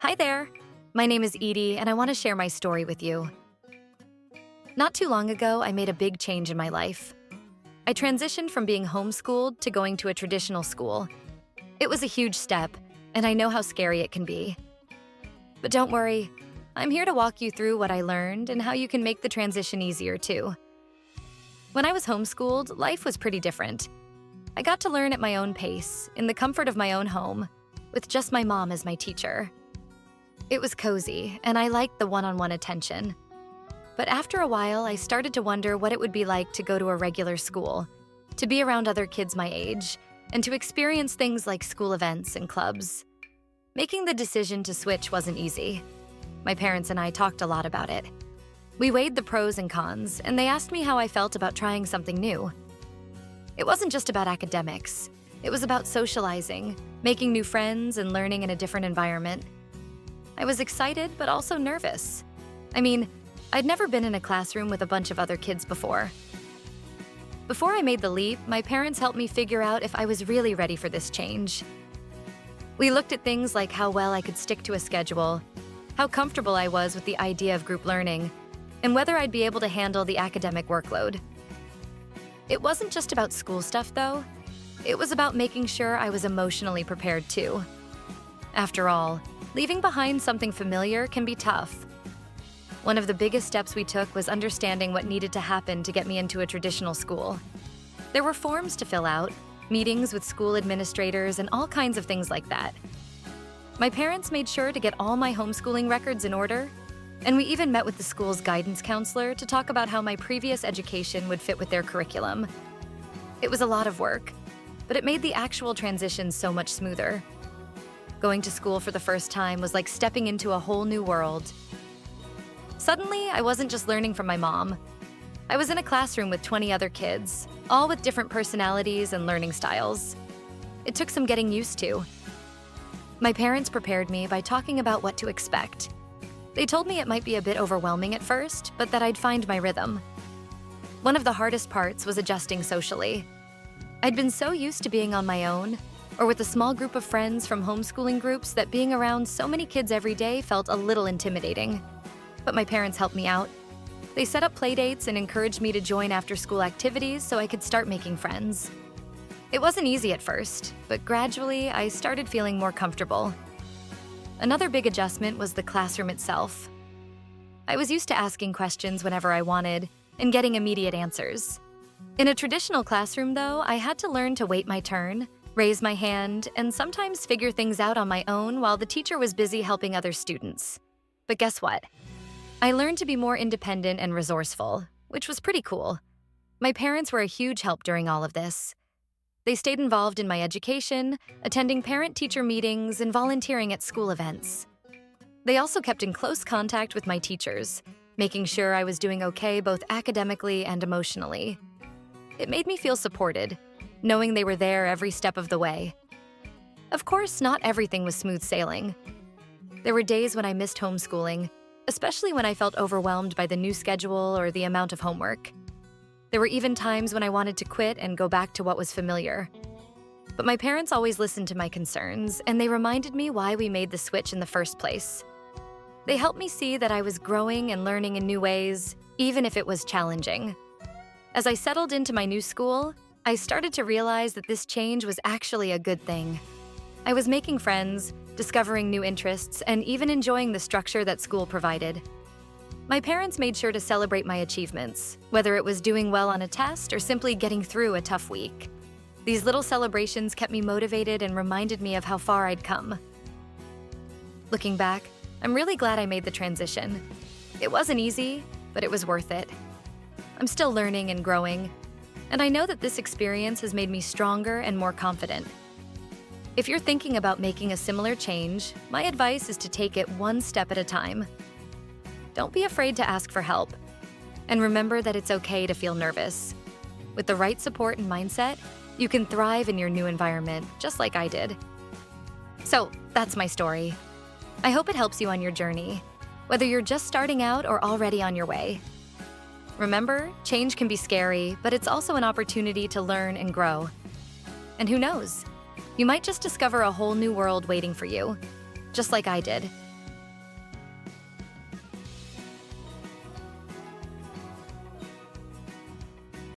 Hi there. My name is Edie, and I want to share my story with you. Not too long ago, I made a big change in my life. I transitioned from being homeschooled to going to a traditional school. It was a huge step, and I know how scary it can be. But don't worry, I'm here to walk you through what I learned and how you can make the transition easier too. When I was homeschooled, life was pretty different. I got to learn at my own pace, in the comfort of my own home, with just my mom as my teacher. It was cozy, and I liked the one-on-one attention. But after a while, I started to wonder what it would be like to go to a regular school, to be around other kids my age, and to experience things like school events and clubs. Making the decision to switch wasn't easy. My parents and I talked a lot about it. We weighed the pros and cons, and they asked me how I felt about trying something new. It wasn't just about academics. It was about socializing, making new friends, and learning in a different environment. I was excited, but also nervous. I'd never been in a classroom with a bunch of other kids before. Before I made the leap, my parents helped me figure out if I was really ready for this change. We looked at things like how well I could stick to a schedule, how comfortable I was with the idea of group learning, and whether I'd be able to handle the academic workload. It wasn't just about school stuff, though. It was about making sure I was emotionally prepared, too. After all, leaving behind something familiar can be tough. One of the biggest steps we took was understanding what needed to happen to get me into a traditional school. There were forms to fill out, meetings with school administrators, and all kinds of things like that. My parents made sure to get all my homeschooling records in order, and we even met with the school's guidance counselor to talk about how my previous education would fit with their curriculum. It was a lot of work, but it made the actual transition so much smoother. Going to school for the first time was like stepping into a whole new world. Suddenly, I wasn't just learning from my mom. I was in a classroom with 20 other kids, all with different personalities and learning styles. It took some getting used to. My parents prepared me by talking about what to expect. They told me it might be a bit overwhelming at first, but that I'd find my rhythm. One of the hardest parts was adjusting socially. I'd been so used to being on my own, or with a small group of friends from homeschooling groups, that being around so many kids every day felt a little intimidating. But my parents helped me out. They set up playdates and encouraged me to join after-school activities so I could start making friends. It wasn't easy at first, but gradually I started feeling more comfortable. Another big adjustment was the classroom itself. I was used to asking questions whenever I wanted and getting immediate answers. In a traditional classroom, though, I had to learn to wait my turn, raise my hand, and sometimes figure things out on my own while the teacher was busy helping other students. But guess what? I learned to be more independent and resourceful, which was pretty cool. My parents were a huge help during all of this. They stayed involved in my education, attending parent-teacher meetings, and volunteering at school events. They also kept in close contact with my teachers, making sure I was doing okay both academically and emotionally. It made me feel supported, knowing they were there every step of the way. Of course, not everything was smooth sailing. There were days when I missed homeschooling, especially when I felt overwhelmed by the new schedule or the amount of homework. There were even times when I wanted to quit and go back to what was familiar. But my parents always listened to my concerns, and they reminded me why we made the switch in the first place. They helped me see that I was growing and learning in new ways, even if it was challenging. As I settled into my new school, I started to realize that this change was actually a good thing. I was making friends, discovering new interests, and even enjoying the structure that school provided. My parents made sure to celebrate my achievements, whether it was doing well on a test or simply getting through a tough week. These little celebrations kept me motivated and reminded me of how far I'd come. Looking back, I'm really glad I made the transition. It wasn't easy, but it was worth it. I'm still learning and growing, and I know that this experience has made me stronger and more confident. If you're thinking about making a similar change, my advice is to take it one step at a time. Don't be afraid to ask for help. And remember that it's okay to feel nervous. With the right support and mindset, you can thrive in your new environment, just like I did. So, that's my story. I hope it helps you on your journey, whether you're just starting out or already on your way. Remember, change can be scary, but it's also an opportunity to learn and grow. And who knows? You might just discover a whole new world waiting for you, just like I did.